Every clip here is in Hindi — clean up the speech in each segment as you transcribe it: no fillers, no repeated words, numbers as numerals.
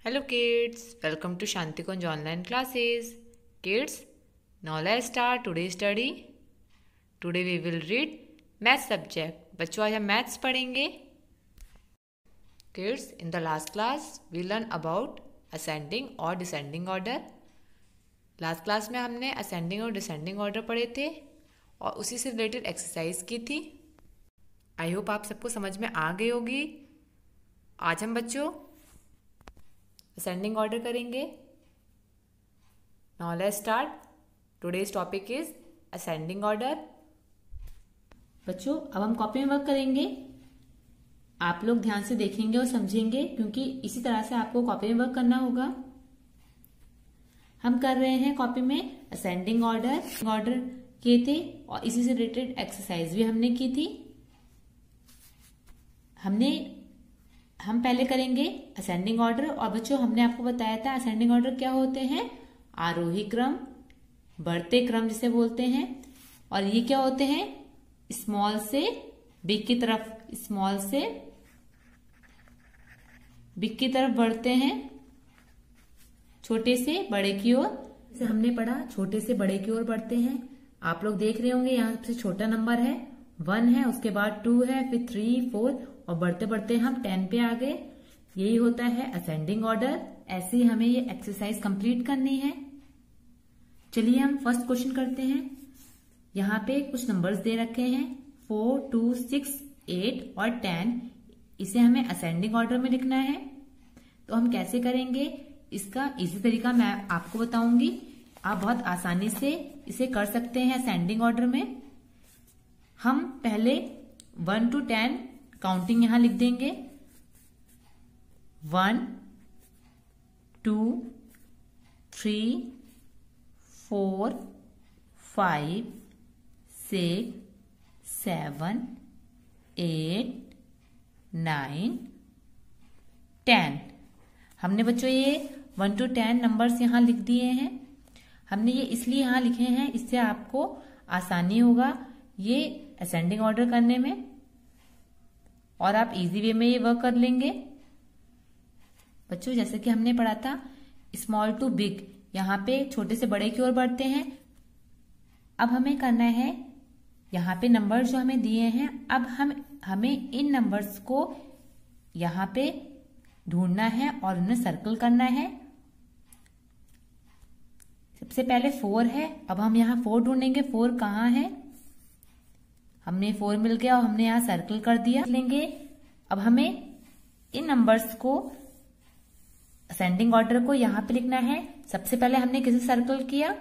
Hello kids, welcome to Shanti Kunj online classes. Kids, now let's start today's study. Today we will read math subject. बच्चों आज हम मैथ्स पढ़ेंगे. Kids, in the last class we learn about ascending और descending order. लास्ट क्लास में हमने ascending और descending order पढ़े थे और उसी से रिलेटेड एक्सरसाइज की थी. आई होप आप सबको समझ में आ गई होगी. आज हम बच्चों असेंडिंग ऑर्डर करेंगे. Now let's start. Today's topic is ascending order. बच्चों अब हम कॉपी में वर्क करेंगे. आप लोग ध्यान से देखेंगे और समझेंगे क्योंकि इसी तरह से आपको कॉपी में वर्क करना होगा. हम कर रहे हैं कॉपी में असेंडिंग ऑर्डर किए थे और इसी से रिलेटेड एक्सरसाइज भी हमने की थी. हम पहले करेंगे असेंडिंग ऑर्डर. और बच्चों हमने आपको बताया था असेंडिंग ऑर्डर क्या होते हैं. आरोही क्रम, बढ़ते क्रम जिसे बोलते हैं. और ये क्या होते हैं, स्मॉल से बिग की तरफ, स्मॉल से बिग की तरफ बढ़ते हैं, छोटे से बड़े की ओर. जैसे हमने पढ़ा छोटे से बड़े की ओर बढ़ते हैं. आप लोग देख रहे होंगे यहाँ सबसे छोटा नंबर है 1 है, उसके बाद 2 है, फिर 3, 4 और बढ़ते बढ़ते हम 10 पे आ गए. यही होता है असेंडिंग ऑर्डर. ऐसे ही हमें ये एक्सरसाइज कंप्लीट करनी है. चलिए हम फर्स्ट क्वेश्चन करते हैं. यहाँ पे कुछ नंबर्स दे रखे हैं 4, 2, 6, 8 और 10. इसे हमें असेंडिंग ऑर्डर में लिखना है. तो हम कैसे करेंगे इसका इजी तरीका मैं आपको बताऊंगी. आप बहुत आसानी से इसे कर सकते हैं असेंडिंग ऑर्डर में. हम पहले 1 to 10 काउंटिंग यहां लिख देंगे. 1, 2, 3, 4, 5, 6, 7, 8, 9, 10. हमने बच्चों ये 1 to 10 नंबर्स यहां लिख दिए हैं. हमने ये इसलिए यहां लिखे हैं, इससे आपको आसानी होगा ये असेंडिंग ऑर्डर करने में और आप इजी वे में ये वर्क कर लेंगे. बच्चों जैसे कि हमने पढ़ा था स्मॉल टू बिग, यहाँ पे छोटे से बड़े की ओर बढ़ते हैं. अब हमें करना है यहाँ पे नंबर जो हमें दिए हैं, अब हमें इन नंबर्स को यहाँ पे ढूंढना है और उन्हें सर्कल करना है. सबसे पहले 4 है. अब हम यहाँ 4 ढूंढेंगे. 4 कहाँ है, हमने 4 मिल गया और हमने यहाँ सर्कल कर दिया. लेंगे अब हमें इन नंबर्स को असेंडिंग ऑर्डर को यहाँ पे लिखना है. सबसे पहले हमने किसे सर्कल किया,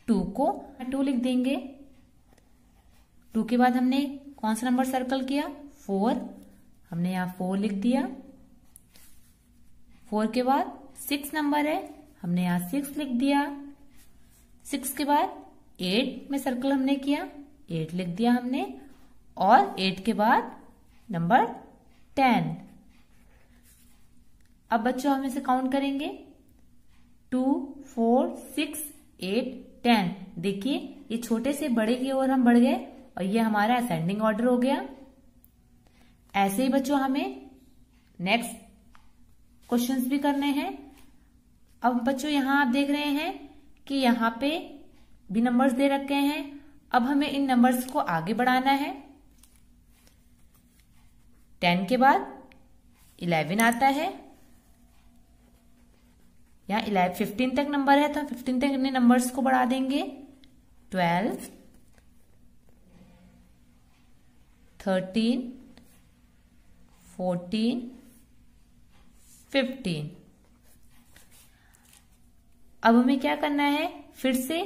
2 को. 2 लिख देंगे. 2 के बाद हमने कौन सा नंबर सर्कल किया, 4. हमने यहाँ 4 लिख दिया. 4 के बाद 6 नंबर है, हमने यहाँ 6 लिख दिया. 6 के बाद 8 में सर्कल हमने किया, 8 लिख दिया हमने. और 8 के बाद नंबर 10. अब बच्चों हम इसे काउंट करेंगे 2, 4, 6, 8, 10. देखिए ये छोटे से बड़े की ओर हम बढ़ गए और ये हमारा असेंडिंग ऑर्डर हो गया. ऐसे ही बच्चों हमें नेक्स्ट क्वेश्चंस भी करने हैं. अब बच्चों यहां आप देख रहे हैं कि यहाँ पे भी नंबर्स दे रखे हैं. अब हमें इन नंबर्स को आगे बढ़ाना है. 10 के बाद 11 आता है. यहाँ 15 तक नंबर है तो हम 15 तक इन्हें नंबर्स को बढ़ा देंगे. 12, 13, 14, 15. अब हमें क्या करना है, फिर से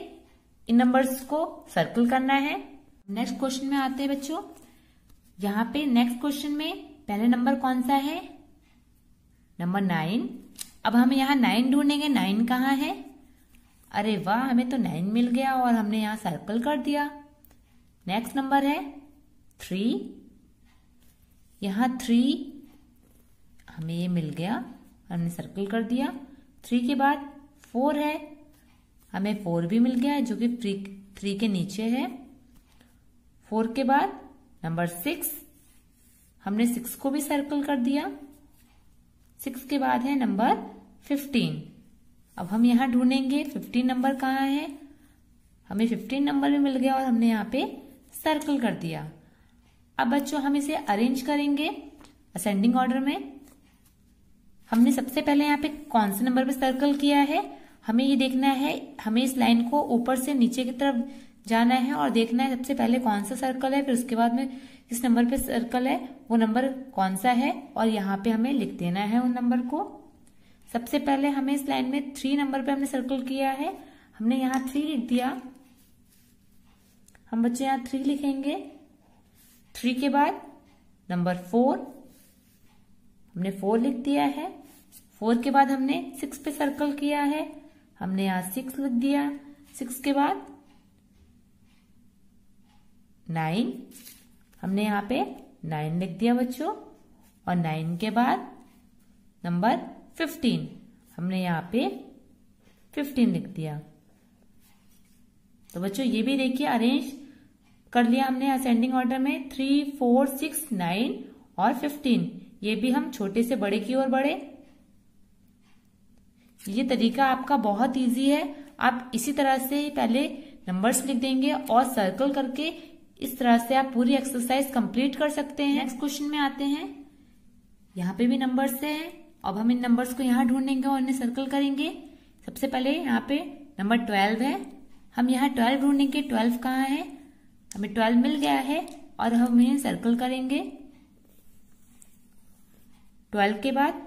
इन नंबर्स को सर्कल करना है. नेक्स्ट क्वेश्चन में आते हैं बच्चों. यहाँ पे नेक्स्ट क्वेश्चन में पहले नंबर कौन सा है, नंबर 9. अब हम यहाँ 9 ढूंढेंगे. 9 कहाँ है, अरे वाह हमें तो 9 मिल गया और हमने यहाँ सर्कल कर दिया. नेक्स्ट नंबर है 3. यहाँ 3 हमें ये मिल गया, हमने सर्कल कर दिया. 3 के बाद 4 है, हमें 4 भी मिल गया जो कि 3 के नीचे है. 4 के बाद नंबर 6, हमने 6 को भी सर्कल कर दिया. 6 के बाद है नंबर 15। अब हम यहाँ ढूंढेंगे 15 नंबर कहाँ है। हमें 15 नंबर में मिल गया और हमने यहाँ पे सर्कल कर दिया। अब बच्चों हम इसे अरेंज करेंगे असेंडिंग ऑर्डर में। हमने सबसे पहले यहाँ पे कौन से नंबर पे सर्कल किया है, हमें ये देखना है। हमें इस लाइन को ऊपर से नीचे की तरफ जाना है और देखना है सबसे पहले कौन सा सर्कल है, फिर उसके बाद में इस नंबर पे सर्कल है वो नंबर कौन सा है, और यहाँ पे हमें लिख देना है उन नंबर को। सबसे पहले हमें इस लाइन में 3 नंबर पे हमने सर्कल किया है, हमने यहाँ 3 लिख दिया। हम बच्चे यहाँ 3 लिखेंगे। 3 के बाद नंबर 4, हमने 4 लिख दिया है। 4 के बाद हमने 6 पे सर्कल किया है, हमने यहाँ 6 लिख दिया। 6 के बाद 9, हमने यहाँ पे 9 लिख दिया बच्चों। और 9 के बाद नंबर 15, हमने यहाँ पे 15 लिख दिया। तो बच्चों ये भी देखिए अरेंज कर लिया हमने असेंडिंग ऑर्डर में 3, 4, 6, 9 और 15। ये भी हम छोटे से बड़े की ओर बढ़े। ये तरीका आपका बहुत इजी है। आप इसी तरह से पहले नंबर्स लिख देंगे और सर्कल करके इस तरह से आप पूरी एक्सरसाइज कंप्लीट कर सकते हैं। नेक्स्ट क्वेश्चन में आते हैं। यहाँ पे भी नंबर्स है। अब हम इन नंबर्स को यहाँ ढूंढेंगे और इन्हें सर्कल करेंगे। सबसे पहले यहाँ पे नंबर 12 है, हम यहाँ 12 ढूंढेंगे। 12 कहाँ है, हमें 12 मिल गया है और हम इन्हें सर्कल करेंगे। 12 के बाद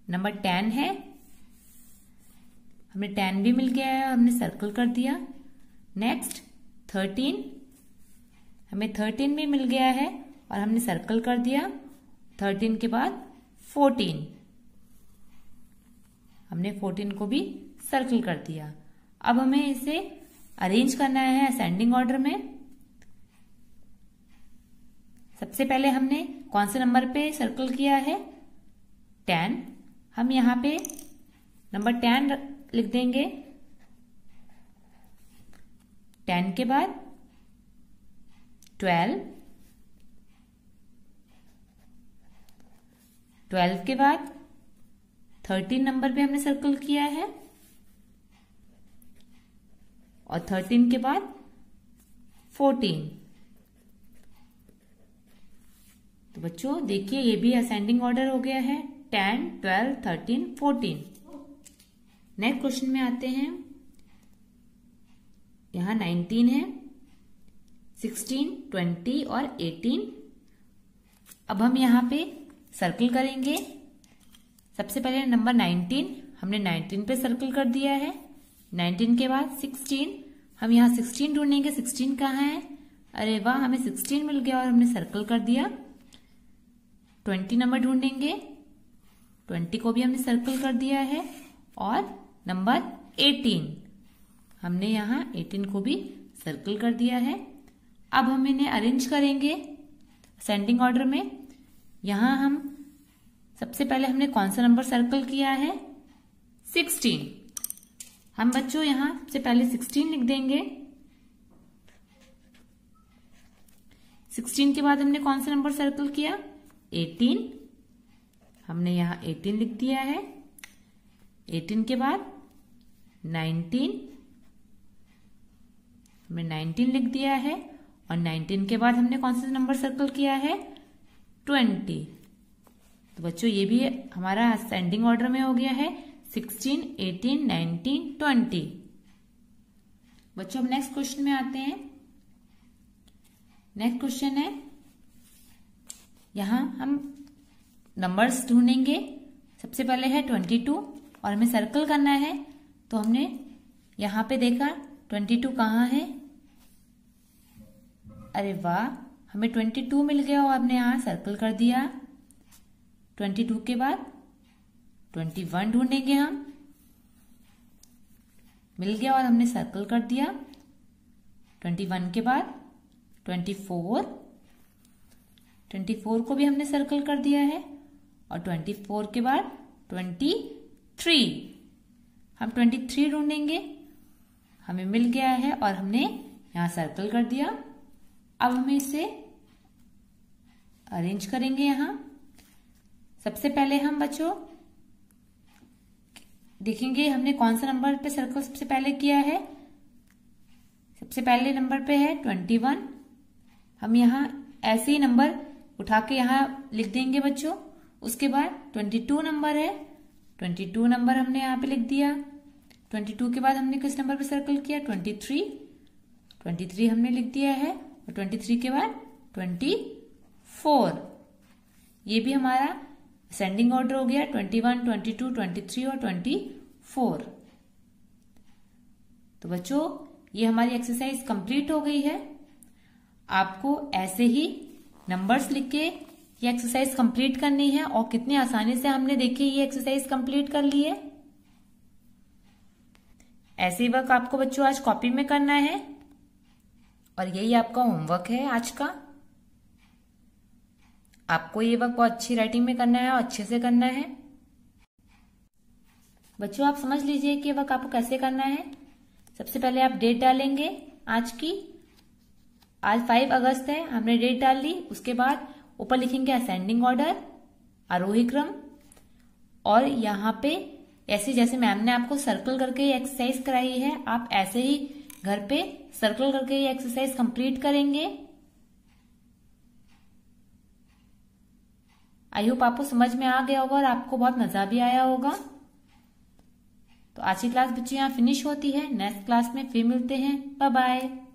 नंबर 10 है, हमें 10 भी मिल गया है और हमने सर्कल कर दिया। नेक्स्ट 13, हमें 13 भी मिल गया है और हमने सर्कल कर दिया। 13 के बाद 14, हमने 14 को भी सर्कल कर दिया। अब हमें इसे अरेंज करना है असेंडिंग ऑर्डर में। सबसे पहले हमने कौन से नंबर पे सर्कल किया है, 10। हम यहाँ पे नंबर 10 लिख देंगे। 10 के बाद 12, 12 के बाद 13 नंबर पे हमने सर्कल किया है और 13 के बाद 14। तो बच्चों देखिए ये भी असेंडिंग ऑर्डर हो गया है, 10, 12, 13, 14। नेक्स्ट क्वेश्चन में आते हैं। यहाँ 19 है, 16, 20 और 18। अब हम यहाँ पे सर्कल करेंगे। सबसे पहले नंबर 19, हमने 19 पे सर्कल कर दिया है। 19 के बाद 16, हम यहाँ 16 ढूंढेंगे। 16 कहाँ है, अरे वाह हमें 16 मिल गया और हमने सर्कल कर दिया। 20 नंबर ढूंढेंगे। 20 को भी हमने सर्कल कर दिया है और नंबर 18, हमने यहाँ 18 को भी सर्कल कर दिया है। अब हम इन्हें अरेंज करेंगे असेंडिंग ऑर्डर में। यहाँ हम सबसे पहले हमने कौन सा नंबर सर्कल किया है, 16। हम बच्चों यहाँ सबसे पहले 16 लिख देंगे। 16 के बाद हमने कौन सा नंबर सर्कल किया, 18। हमने यहाँ 18 लिख दिया है। 18 के बाद 19, हमने 19 लिख दिया है और 19 के बाद हमने कौन सा नंबर सर्कल किया है, 20। तो बच्चों ये भी हमारा असेंडिंग ऑर्डर में हो गया है, 16, 18, 19, 20। बच्चों अब नेक्स्ट क्वेश्चन में आते हैं। नेक्स्ट क्वेश्चन है, यहाँ हम नंबर्स ढूंढेंगे। सबसे पहले है 22 और हमें सर्कल करना है। तो हमने यहाँ पे देखा 22 कहाँ है, अरे वाह हमें 22 मिल गया और हमने यहाँ सर्कल कर दिया। 22 के बाद 21 ढूंढेंगे हम, मिल गया और हमने सर्कल कर दिया। 21 के बाद 24, 24 को भी हमने सर्कल कर दिया है और 24 के बाद 23, हम 23 ढूंढेंगे। हमें मिल गया है और हमने यहाँ सर्कल कर दिया। अब हमें इसे अरेंज करेंगे। यहाँ सबसे पहले हम बच्चों देखेंगे हमने कौन सा नंबर पे सर्कल सबसे पहले किया है। सबसे पहले नंबर पे है 21। हम यहाँ ऐसे ही नंबर उठा के यहाँ लिख देंगे बच्चों। उसके बाद 22 नंबर है, 22 नंबर हमने यहाँ पे लिख दिया। 22 के बाद हमने किस नंबर पे सर्कल किया, 23, 23 हमने लिख दिया है। और 23 के बाद 24, ये भी हमारा असेंडिंग ऑर्डर हो गया, 21, 22, 23 और 24। तो बच्चों ये हमारी एक्सरसाइज कंप्लीट हो गई है। आपको ऐसे ही नंबर्स लिख के ये एक्सरसाइज कंप्लीट करनी है। और कितनी आसानी से हमने देखिए ये एक्सरसाइज कंप्लीट कर ली है। ऐसे ही वर्क आपको बच्चों आज कॉपी में करना है और यही आपका होमवर्क है आज का। आपको ये वर्क बहुत अच्छी राइटिंग में करना है और अच्छे से करना है। बच्चों आप समझ लीजिए कि ये वर्क आपको कैसे करना है। सबसे पहले आप डेट डालेंगे आज की। आज 5 अगस्त है, हमने डेट डाल ली। उसके बाद ऊपर लिखेंगे असेंडिंग ऑर्डर, आरोही क्रम। और यहाँ पे ऐसे जैसे मैम ने आपको सर्कल करके ये एक्सरसाइज कराई है, आप ऐसे ही घर पे सर्कल करके ये एक्सरसाइज कंप्लीट करेंगे। आई होप आपको समझ में आ गया होगा और आपको बहुत मजा भी आया होगा। तो आज की क्लास बच्चों यहाँ फिनिश होती है। नेक्स्ट क्लास में फिर मिलते हैं। Bye bye.